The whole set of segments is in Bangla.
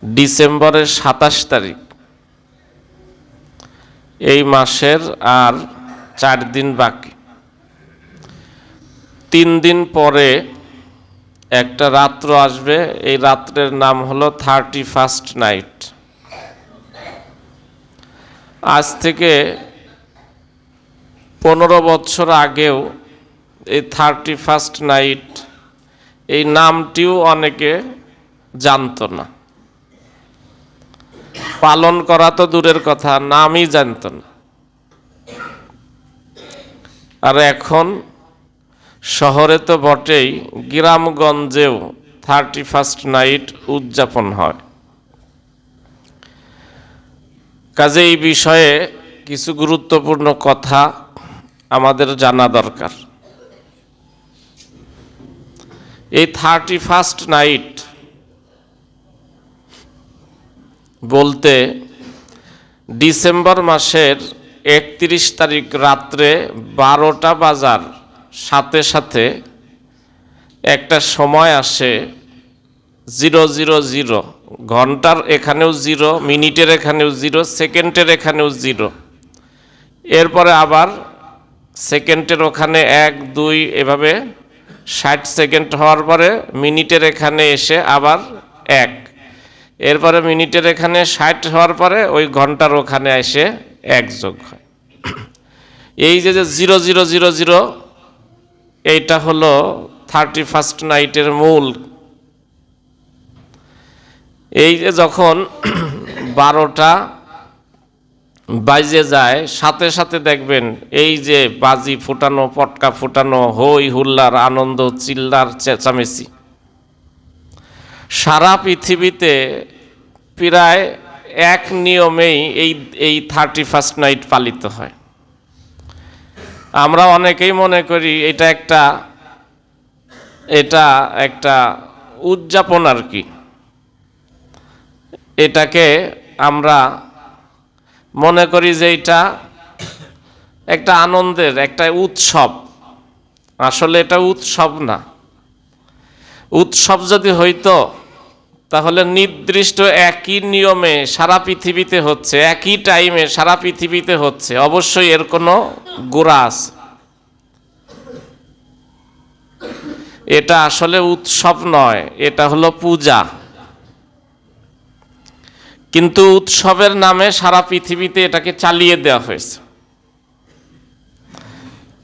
ডিসেম্বরের ২৭ তারিখ, এই মাসের আর ৪ দিন বাকি। ৩ দিন পরে একটা রাত্র আসবে, এই রাত্রের নাম হলো 31st নাইট। আজ থেকে ১৫ বছর আগেও এই 31st নাইট এই নামটিও অনেকে জানতো না, পালন করা তো দূরের কথা, নামই জানত না। আর এখন শহরে তো বটেই, গ্রামগঞ্জেও 31st নাইট উদযাপন হয়। কাজে এই বিষয়ে কিছু গুরুত্বপূর্ণ কথা আমাদের জানা দরকার। এই 31st নাইট বলতে ডিসেম্বর মাসের ৩১ তারিখ রাত্রে ১২টা বাজার সাথে সাথে একটা সময় আসে 000, ঘন্টার এখানেও 0, মিনিটের এখানেও 0, সেকেন্ডের এখানেও 0, এরপরে আবার সেকেন্ডের ওখানে ১, ২ এভাবে ৬০ সেকেন্ড হওয়ার পরে মিনিটের এখানে এসে আবার ১, এরপরে মিনিটের এখানে ৬০ হওয়ার পরে ওই ঘন্টার ওখানে এসে ১ যোগ হয়। এই যে 0000 এইটা হলো 31st নাইটের মূল। এই যে যখন ১২টা বাজে যায়, সাথে সাথে দেখবেন এই যে বাজি ফুটানো, পটকা ফুটানো, হই হুল্লার আনন্দ, চিল্লার চেঁচামেচি, সারা পৃথিবীতে প্রায় এক নিয়মেই এই 31st নাইট পালিত হয়। আমরা অনেকেই মনে করি এটা একটা উদযাপন আর কি, এটাকে আমরা মনে করি যে এটা একটা আনন্দের একটা উৎসব। আসলে এটা উৎসব না। উৎসব যদি হইতো তাহলে নির্দিষ্ট একই নিয়মে সারা পৃথিবীতে হচ্ছে, একই টাইমে সারা পৃথিবীতে হচ্ছে, অবশ্যই এর কোনো গোড়া আছে। এটা আসলে উৎসব নয়, এটা হলো পূজা। কিন্তু উৎসবের নামে সারা পৃথিবীতে এটাকে চালিয়ে দেওয়া হয়েছে।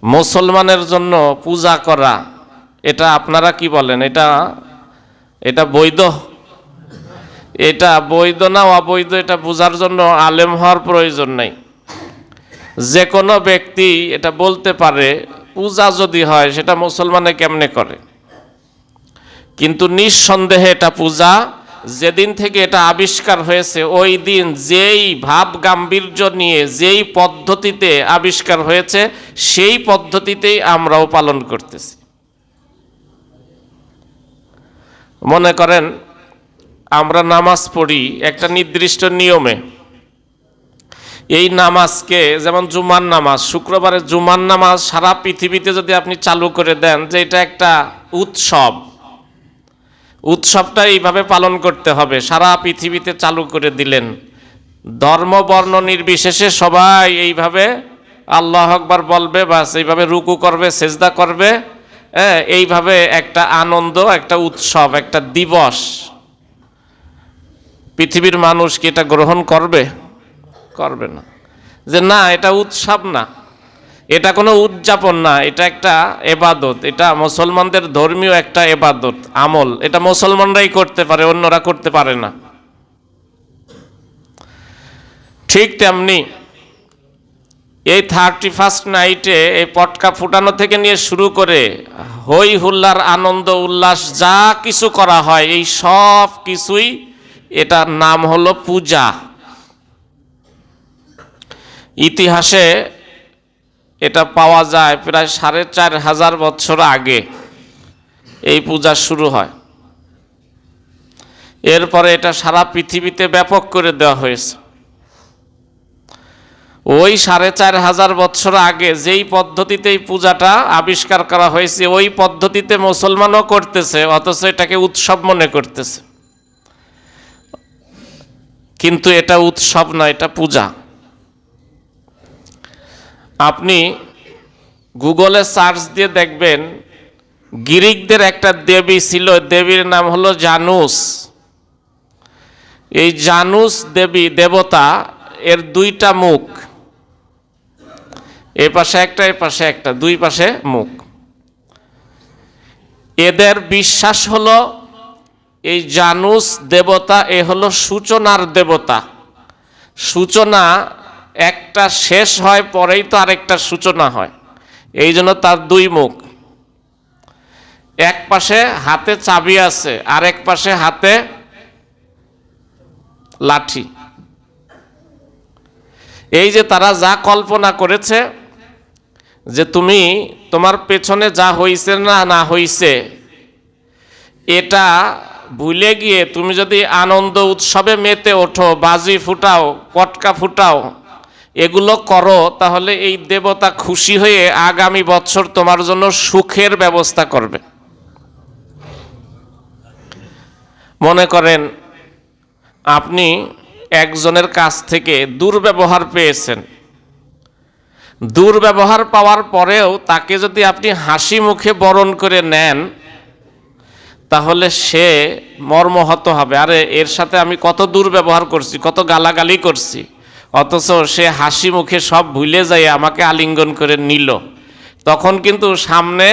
মুসলমানের জন্য পূজা করা, এটা আপনারা কি বলেন? এটা বৈধ? এটা বৈধ না অবৈধ এটা বোঝার জন্য আলেম হওয়ার প্রয়োজন নাই। যে কোনো ব্যক্তি এটা বলতে পারে পূজা যদি হয় সেটা মুসলমানে কেমনে করে। কিন্তু নিঃসন্দেহে এটা পূজা। যেদিন থেকে এটা আবিষ্কার হয়েছে ওই দিন যেই ভাব গাম্ভীর্য নিয়ে যেই পদ্ধতিতে আবিষ্কার হয়েছে সেই পদ্ধতিতেই আমরাও পালন করতেছি। মনে করেন আমরা নামাজ পড়ি একটা নির্দিষ্ট নিয়মে। এই নামাজকে, যেমন জুমার নামাজ, শুক্রবারের জুমার নামাজ সারা পৃথিবীতে যদি আপনি চালু করে দেন যে এটা একটা উৎসব, উৎসবটা এইভাবে পালন করতে হবে, সারা পৃথিবীতে চালু করে দিলেন, ধর্ম বর্ণ নির্বিশেষে সবাই এইভাবে আল্লাহু আকবার বলবে, বাস এইভাবে রুকু করবে, সেজদা করবে, এইভাবে একটা আনন্দ, একটা উৎসব, একটা দিবস, পৃথিবীর মানুষ কি এটা গ্রহণ করবে? করবে না। যে না, এটা উৎসব না, এটা কোনো উদযাপন না, এটা একটা এবাদত, এটা মুসলমানদের ধর্মীয় একটা এবাদত আমল, এটা মুসলমানরাই করতে পারে, অন্যরা করতে পারে না। ঠিক তেমনি এই 31st নাইটে এই পটকা ফুটানো থেকে নিয়ে শুরু করে হই হুল্লার আনন্দ উল্লাস যা কিছু করা হয়, এই সব কিছুই এটার নাম হলো পূজা। ইতিহাসে এটা পাওয়া যায় প্রায় ৪,৫০০ বছর আগে এই পূজা শুরু হয়। এরপরে এটা সারা পৃথিবীতে ব্যাপক করে দেওয়া হয়েছে। ওই ৪,৫০০ বছর আগে যেই পদ্ধতিতে এই পূজাটা আবিষ্কার করা হয়েছে ওই পদ্ধতিতে মুসলমানও করতেছে, অথচ এটাকে উৎসব মনে করতেছে। কিন্তু এটা উৎসব নয়, এটা পূজা। আপনি গুগলে সার্চ দিয়ে দেখবেন, গ্রিকদের একটা দেবী ছিল, দেবীর নাম হলো জানুস। এই জানুস দেবতা, এর দুইটা মুখ, এ পাশে একটা এ পাশে একটা, দুই পাশে মুখ। এদের বিশ্বাস হলো এই জানুস দেবতা এ হলো সূচনার দেবতা। সূচনা একটা শেষ হয়, পরেই তো আরেকটা সূচনা হয়, এই জন্য তার দুই মুখ। এক পাশে হাতে চাবি আছে, আর এক পাশে হাতে লাঠি। এই যে তারা যা কল্পনা করেছে যে তুমি তোমার পেছনে যা হইছে না হইছে এটা ভুলে গিয়ে তুমি যদি আনন্দ উৎসবে মেতে ওঠো, বাজি ফুটাও, পটকা ফুটাও, এগুলো করো, তাহলে এই দেবতা খুশি হয়ে আগামী বছর তোমার জন্য সুখের ব্যবস্থা করবে। মনে করেন আপনি একজনের কাছ থেকে দুর্ব্যবহার পেয়েছেন, দুর্ব্যবহার পাওয়ার পরেও তাকে যদি আপনি হাসি মুখে বরণ করে নেন, তাহলে সে মর্মাহত হবে। আরে এর সাথে আমি কত দুর্ব্যবহার করছি, কত গালাগালি করছি, অথচ সে হাসি মুখে সব ভুলে যায় আমাকে আলিঙ্গন করে নিল। তখন কিন্তু সামনে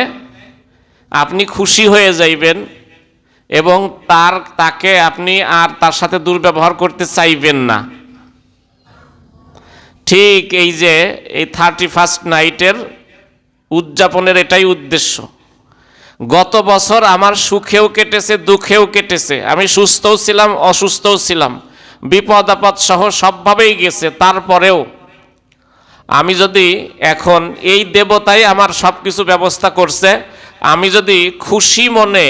আপনি খুশি হয়ে যাইবেন এবং তাকে আপনি আর তার সাথে দুর্ব্যবহার করতে চাইবেন না। ঠিক এই যে এই 31st নাইটের উদযাপনের এটাই উদ্দেশ্য। গত বছর আমার সুখেও কেটেছে, দুঃখেও কেটেছে, আমি সুস্থও ছিলাম, অসুস্থও ছিলাম, বিপদ আপদ সহ সবভাবেই গেছে। তারপরেও আমি যদি এখন এই দেবতাই আমার সব কিছু ব্যবস্থা করছে, আমি যদি খুশি মনে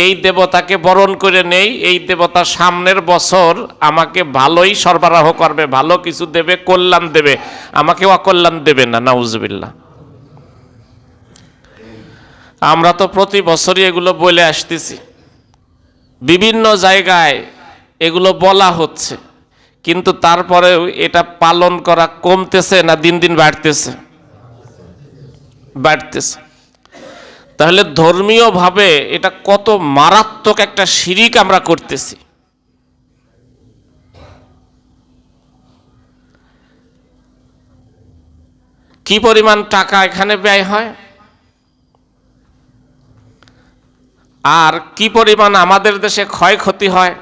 এই দেবতাকে বরণ করে নেই, এই দেবতা সামনের বছর আমাকে ভালোই সরবরাহ করবে, ভালো কিছু দেবে, কল্যাণ দেবে, আমাকে অকল্যাণ দেবে না। নাউজুবিল্লাহ। আমরা তো প্রতি বছরই এগুলো বলে আসতেছি, বিভিন্ন জায়গায় এগুলো বলা হচ্ছে, কিন্তু তারপরেও এটা পালন করা কমতেছে না দিন দিন বাড়তেছে? বাড়তেছে। তাহলে ধর্মীয়ভাবে এটা কত মারাত্মক একটা শিরিক আমরা করতেছি। কি পরিমাণ টাকা এখানে ব্যয় হয়, আর কি পরিমাণ আমাদের দেশে ক্ষয়ক্ষতি হয়।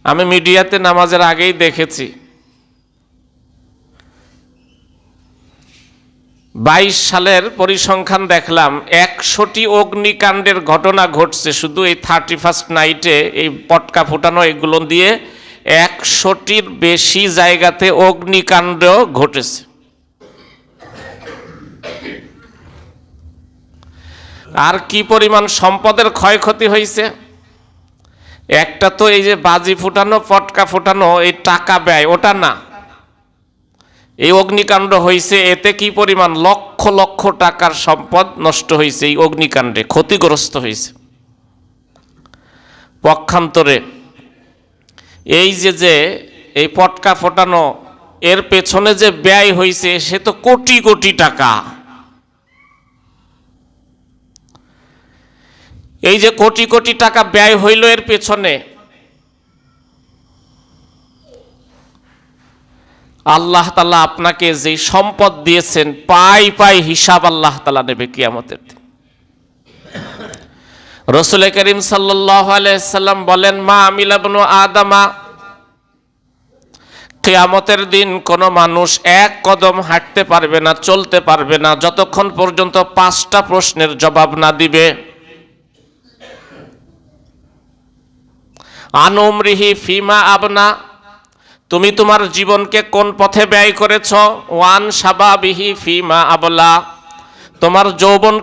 আমি মিডিয়াতে নামাজের আগেই দেখেছি 22 সালের পরিসংখ্যান দেখলাম, 100টি অগ্নিকাণ্ডের ঘটনা ঘটছে শুধু এই 31st নাইটে। এই পটকা ফুটানো এগুলো দিয়ে 100টির বেশি জায়গাতে অগ্নিকাণ্ড ঘটেছে। আর কি পরিমাণ সম্পদের ক্ষয়ক্ষতি হয়েছে। একটা তো এই যে বাজি ফুটানো, পটকা ফুটানো, এই টাকা ব্যয়, ওটা না, এই অগ্নিকাণ্ড হয়েছে, এতে কি পরিমাণ লক্ষ লক্ষ টাকার সম্পদ নষ্ট হয়েছে, এই অগ্নিকাণ্ডে ক্ষতিগ্রস্ত হয়েছে। পক্ষান্তরে এই যে এই পটকা ফোটানো, এর পেছনে যে ব্যয় হয়েছে সে তো কোটি কোটি টাকা। এই যে কোটি কোটি টাকা ব্যয় হইল এর পেছনে, আল্লাহ তাআলা আপনাকে যে সম্পদ দিয়েছেন পাই পাই হিসাব আল্লাহ তাআলা নেবে কিয়ামতের দিন। রাসূল করিম সাল্লাল্লাহু আলাইহি সাল্লাম বলেন, মা আমিলা ইবনু আদামা, কিয়ামতের দিন কোনো মানুষ এক কদম হাঁটতে পারবে না, চলতে পারবে না, যতক্ষণ পর্যন্ত 5টা প্রশ্নের জবাব না দিবে। আন উমরিহি ফিমা আবনা, তুমি তোমার জীবনকে কোন পথে ব্যয় করেছ। ওয়ান শাবাবিহি ফিমা আবলা, তোমার যৌবন